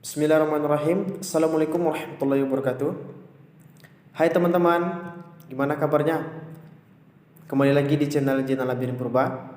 Bismillahirrahmanirrahim. Assalamualaikum warahmatullahi wabarakatuh. Hai teman-teman, gimana kabarnya? Kembali lagi di channel Zainal Abidin Purba.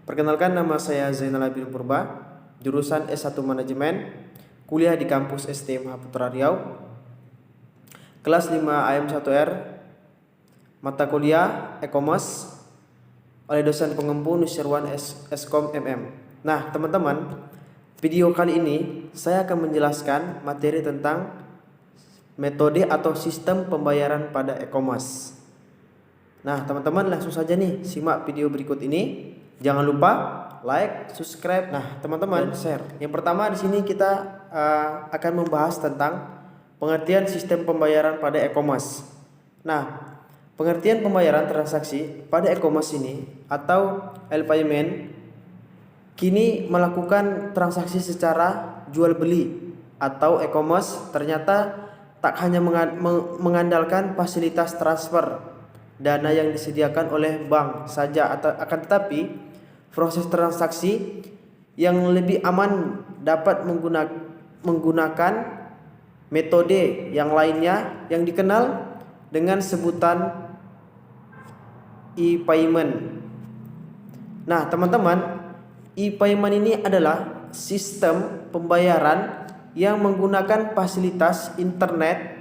Perkenalkan, nama saya Zainal Abidin Purba, jurusan S1 Manajemen, kuliah di kampus STMH Putra Riau, kelas 5 AM1R, mata kuliah E-commerce oleh dosen pengempu Nusirwan Eskom MM. Nah teman-teman, video kali ini saya akan menjelaskan materi tentang metode atau sistem pembayaran pada e-commerce. Nah, teman-teman langsung saja nih simak video berikut ini. Jangan lupa like, subscribe, teman-teman share. Yang pertama di sini kita akan membahas tentang pengertian sistem pembayaran pada e-commerce. Nah, pengertian pembayaran transaksi pada e-commerce ini atau e-payment kini melakukan transaksi secara jual beli atau e-commerce ternyata tak hanya mengandalkan fasilitas transfer dana yang disediakan oleh bank saja, akan tetapi proses transaksi yang lebih aman dapat menggunakan metode yang lainnya yang dikenal dengan sebutan e-payment. Nah, teman-teman, e-payment ini adalah sistem pembayaran yang menggunakan fasilitas internet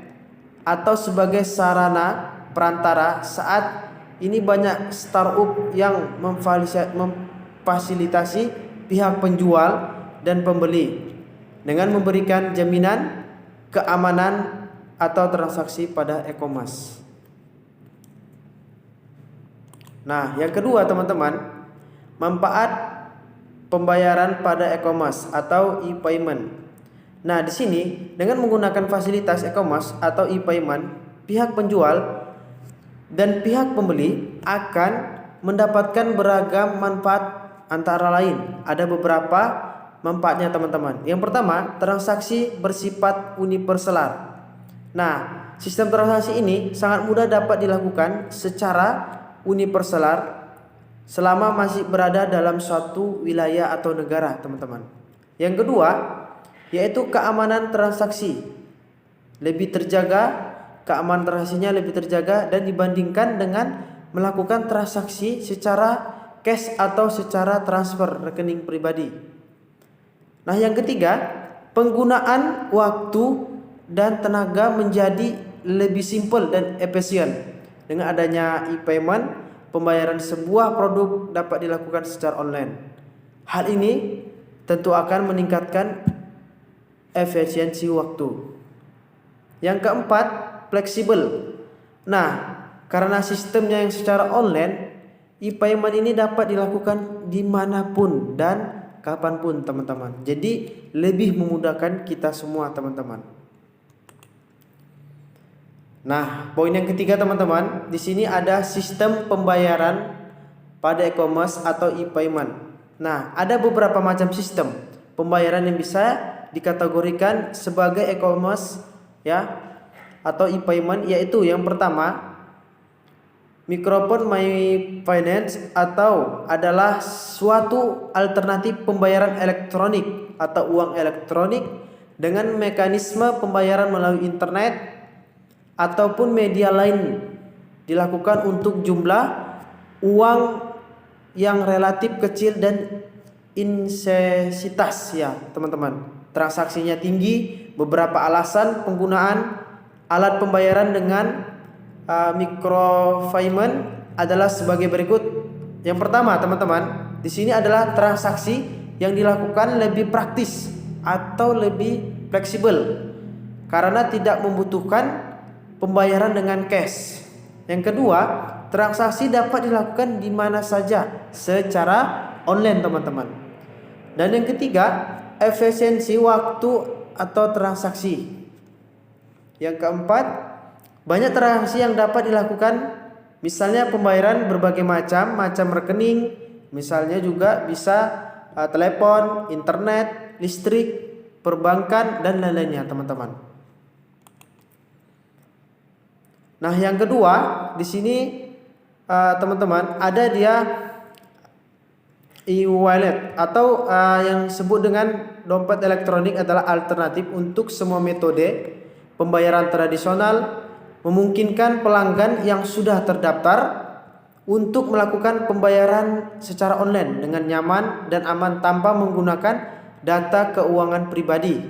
atau sebagai sarana perantara. Saat ini banyak startup yang memfasilitasi pihak penjual dan pembeli dengan memberikan jaminan keamanan atau transaksi pada e-commerce. Nah, yang kedua teman-teman, manfaat pembayaran pada e-commerce atau e-payment. Nah, di sini dengan menggunakan fasilitas e-commerce atau e-payment, pihak penjual dan pihak pembeli akan mendapatkan beragam manfaat, antara lain ada beberapa manfaatnya teman-teman. Yang pertama, transaksi bersifat universal. Nah, sistem transaksi ini sangat mudah dapat dilakukan secara universal selama masih berada dalam suatu wilayah atau negara, teman-teman. Yang kedua, yaitu keamanan transaksi lebih terjaga, keamanan transaksinya lebih terjaga dan dibandingkan dengan melakukan transaksi secara cash atau secara transfer rekening pribadi. Nah, yang ketiga, penggunaan waktu dan tenaga menjadi lebih simpel dan efisien. Dengan adanya e-payment, pembayaran sebuah produk dapat dilakukan secara online. Hal ini tentu akan meningkatkan efisiensi waktu. Yang keempat, fleksibel. Nah, karena sistemnya yang secara online, e-payment ini dapat dilakukan dimanapun dan kapanpun, teman-teman. Jadi lebih memudahkan kita semua, teman-teman. Nah, poin yang ketiga teman-teman, di sini ada sistem pembayaran pada e-commerce atau e-payment. Nah, ada beberapa macam sistem pembayaran yang bisa dikategorikan sebagai e-commerce ya atau e-payment, yaitu yang pertama, microphone my finance atau adalah suatu alternatif pembayaran elektronik atau uang elektronik dengan mekanisme pembayaran melalui internet ataupun media lain, dilakukan untuk jumlah uang yang relatif kecil dan intensitas ya teman-teman. Transaksinya tinggi. Beberapa alasan penggunaan alat pembayaran dengan micropayment adalah sebagai berikut. Yang pertama teman-teman, di sini adalah transaksi yang dilakukan lebih praktis atau lebih fleksibel karena tidak membutuhkan pembayaran dengan cash. Yang kedua, transaksi dapat dilakukan di mana saja secara online, teman-teman. Dan yang ketiga, efisiensi waktu atau transaksi. Yang keempat, banyak transaksi yang dapat dilakukan, misalnya pembayaran berbagai macam rekening, misalnya juga bisa telepon, internet, listrik, perbankan dan lain-lainnya, teman-teman. Nah, yang kedua di sini teman-teman ada dia e-wallet atau yang disebut dengan dompet elektronik adalah alternatif untuk semua metode pembayaran tradisional, memungkinkan pelanggan yang sudah terdaftar untuk melakukan pembayaran secara online dengan nyaman dan aman tanpa menggunakan data keuangan pribadi,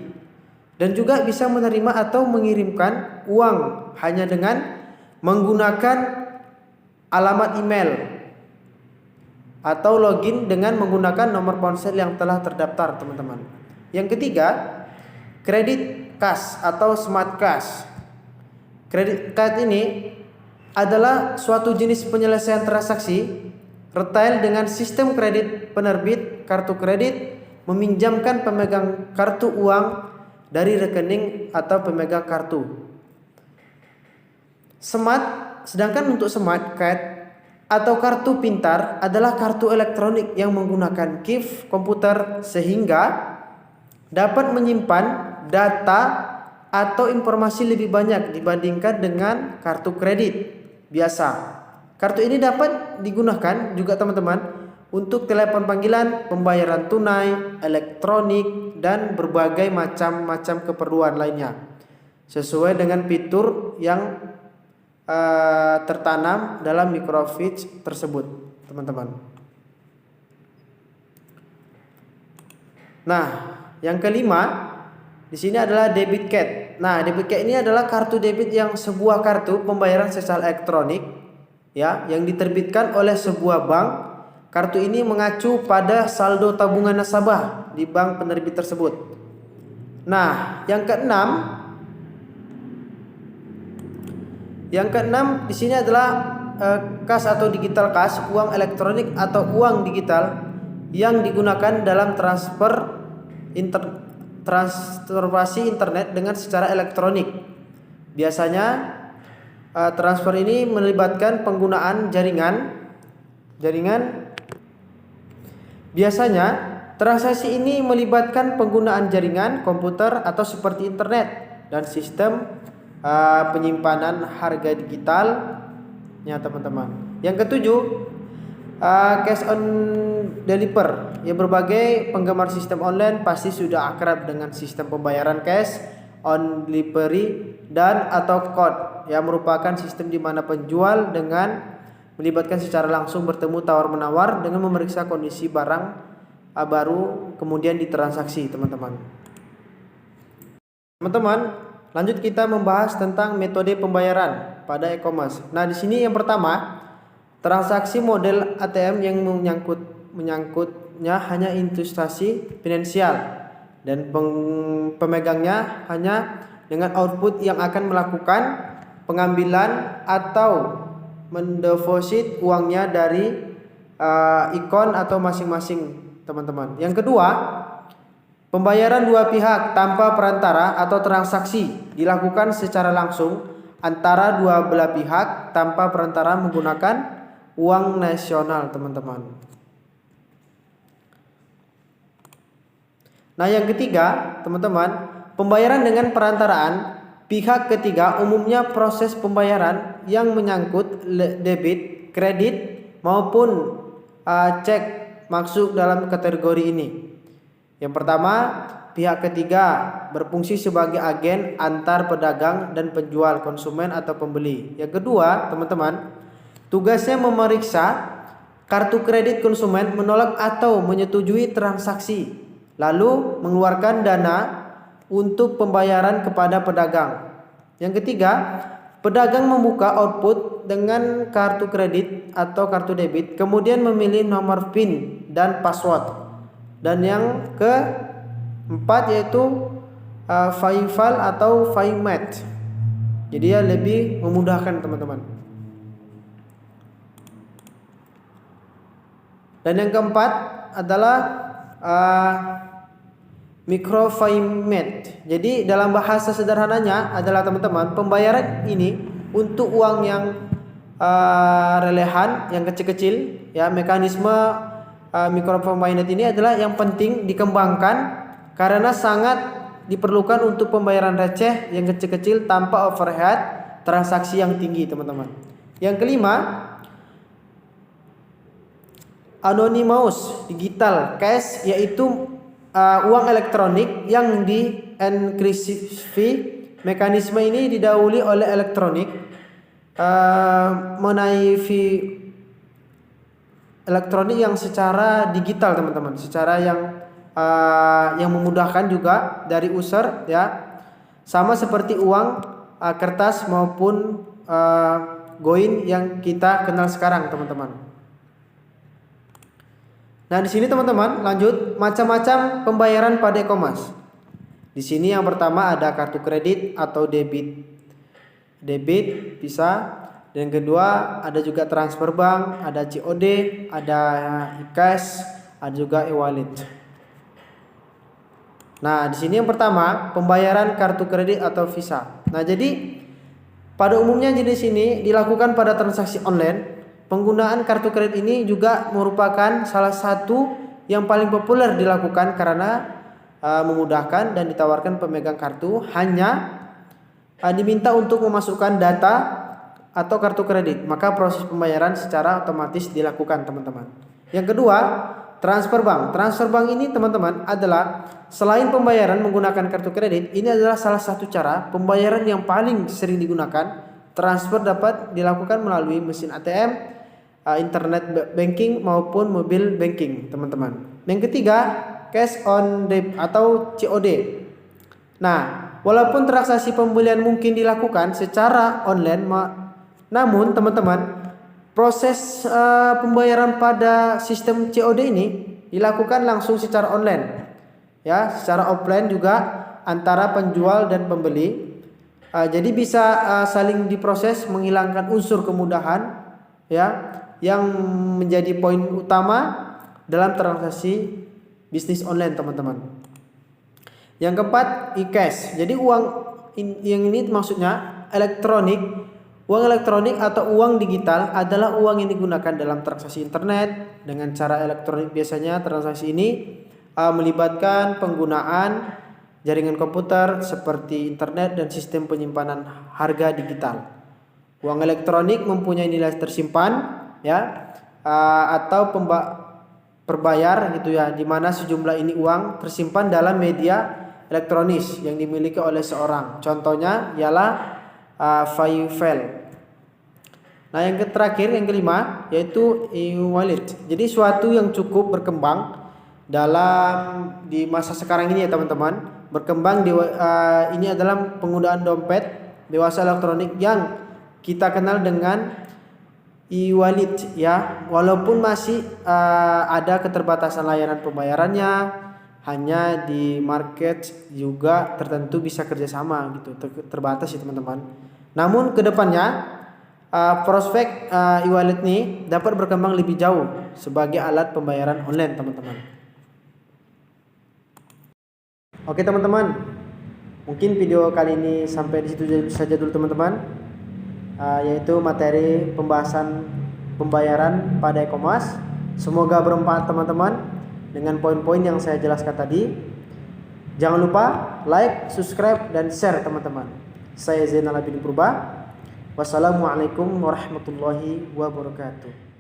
dan juga bisa menerima atau mengirimkan uang hanya dengan menggunakan alamat email atau login dengan menggunakan nomor ponsel yang telah terdaftar, teman-teman. Yang ketiga, kredit cash atau smart cash. Kredit card ini adalah suatu jenis penyelesaian transaksi retail dengan sistem kredit penerbit kartu kredit meminjamkan pemegang kartu uang dari rekening atau pemegang kartu. Sedangkan untuk smart card atau kartu pintar adalah kartu elektronik yang menggunakan chip komputer sehingga dapat menyimpan data atau informasi lebih banyak dibandingkan dengan kartu kredit biasa. Kartu ini dapat digunakan juga, teman-teman, untuk telepon panggilan, pembayaran tunai, elektronik, dan berbagai macam keperluan lainnya sesuai dengan fitur yang tertanam dalam microchip tersebut, teman-teman. Nah, yang kelima di sini adalah debit card. Nah, debit card ini adalah kartu debit yang sebuah kartu pembayaran secara elektronik ya yang diterbitkan oleh sebuah bank. Kartu ini mengacu pada saldo tabungan nasabah di bank penerbit tersebut. Nah, yang keenam di sini adalah cash atau digital cash, uang elektronik atau uang digital yang digunakan dalam transformasi internet dengan secara elektronik. Biasanya transfer ini melibatkan penggunaan jaringan. Biasanya transaksi ini melibatkan penggunaan jaringan komputer atau seperti internet dan sistem penyimpanan harga digitalnya, teman-teman. Yang ketujuh, cash on deliver. Ya, berbagai penggemar sistem online pasti sudah akrab dengan sistem pembayaran cash on delivery dan atau code, yang merupakan sistem di mana penjual dengan melibatkan secara langsung bertemu tawar-menawar dengan memeriksa kondisi barang baru kemudian ditransaksi, teman-teman. Lanjut kita membahas tentang metode pembayaran pada e-commerce. Nah, di sini yang pertama, transaksi model ATM yang menyangkutnya hanya institusi finansial dan pemegangnya hanya dengan output yang akan melakukan pengambilan atau mendeposit uangnya dari ikon atau masing-masing, teman-teman. Yang kedua, pembayaran dua pihak tanpa perantara atau transaksi dilakukan secara langsung antara dua belah pihak tanpa perantara menggunakan uang nasional, teman-teman. Nah, yang ketiga, teman-teman, pembayaran dengan perantaraan pihak ketiga, umumnya proses pembayaran yang menyangkut debit, kredit maupun cek masuk dalam kategori ini. Yang pertama, pihak ketiga berfungsi sebagai agen antar pedagang dan penjual, konsumen atau pembeli. Yang kedua, teman-teman, tugasnya memeriksa kartu kredit konsumen, menolak atau menyetujui transaksi, lalu mengeluarkan dana untuk pembayaran kepada pedagang. Yang ketiga, pedagang membuka output dengan kartu kredit atau kartu debit, kemudian memilih nomor PIN dan password. Dan yang keempat yaitu File atau Filemat. Jadi ya lebih memudahkan, teman-teman. Dan yang keempat adalah micropayment. Jadi dalam bahasa sederhananya adalah, teman-teman, pembayaran ini untuk uang yang relevan, yang kecil-kecil ya. Mekanisme micropayment ini adalah yang penting dikembangkan karena sangat diperlukan untuk pembayaran receh yang kecil-kecil tanpa overhead transaksi yang tinggi, teman-teman. Yang kelima, anonymous digital cash, yaitu uang elektronik yang dienkripsi. Mekanisme ini didahului oleh elektronik mengenai fee elektronik yang secara digital teman-teman, secara yang memudahkan juga dari user ya, sama seperti uang kertas maupun koin yang kita kenal sekarang teman-teman. Nah di sini teman-teman lanjut macam-macam pembayaran pada e-commerce. Di sini yang pertama ada kartu kredit atau debit bisa. Dan kedua ada juga transfer bank, ada COD, ada e-cash, ada juga e-wallet. Nah, di sini yang pertama pembayaran kartu kredit atau Visa. Nah, jadi pada umumnya jenis ini dilakukan pada transaksi online. Penggunaan kartu kredit ini juga merupakan salah satu yang paling populer dilakukan karena memudahkan dan ditawarkan pemegang kartu hanya diminta untuk memasukkan data atau kartu kredit, maka proses pembayaran secara otomatis dilakukan teman-teman. Yang kedua, transfer bank. Transfer bank ini teman-teman adalah selain pembayaran menggunakan kartu kredit, ini adalah salah satu cara pembayaran yang paling sering digunakan. Transfer dapat dilakukan melalui mesin ATM, internet banking maupun mobile banking teman-teman. Yang ketiga, cash on debit atau COD. Nah, walaupun transaksi pembelian mungkin dilakukan secara online, namun teman-teman proses pembayaran pada sistem COD ini dilakukan langsung secara online, ya, secara offline juga antara penjual dan pembeli. Jadi bisa saling diproses, menghilangkan unsur kemudahan, ya, yang menjadi poin utama dalam transaksi bisnis online teman-teman. Yang keempat, e-cash. Jadi uang yang ini maksudnya uang elektronik atau uang digital adalah uang yang digunakan dalam transaksi internet dengan cara elektronik. Biasanya transaksi ini melibatkan penggunaan jaringan komputer seperti internet dan sistem penyimpanan harga digital. Uang elektronik mempunyai nilai tersimpan, ya, atau perbayar gitu ya, di mana sejumlah ini uang tersimpan dalam media elektronis yang dimiliki oleh seorang. Contohnya ialah file. Nah, yang terakhir, yang kelima, yaitu e-wallet. Jadi suatu yang cukup berkembang di masa sekarang ini ya teman-teman. Berkembang ini adalah penggunaan dompet dewasa elektronik yang kita kenal dengan e-wallet ya, walaupun masih ada keterbatasan layanan pembayarannya, hanya di market juga tertentu bisa kerjasama gitu, terbatas ya teman-teman. Namun kedepannya prospek e-wallet ini dapat berkembang lebih jauh sebagai alat pembayaran online teman-teman. Oke teman-teman, mungkin video kali ini sampai di situ saja dulu teman-teman. Yaitu materi pembahasan pembayaran pada e-commerce. Semoga bermanfaat teman-teman dengan poin-poin yang saya jelaskan tadi. Jangan lupa like, subscribe, dan share teman-teman. Saya Zainal Abidin Purba. Wassalamualaikum warahmatullahi wabarakatuh.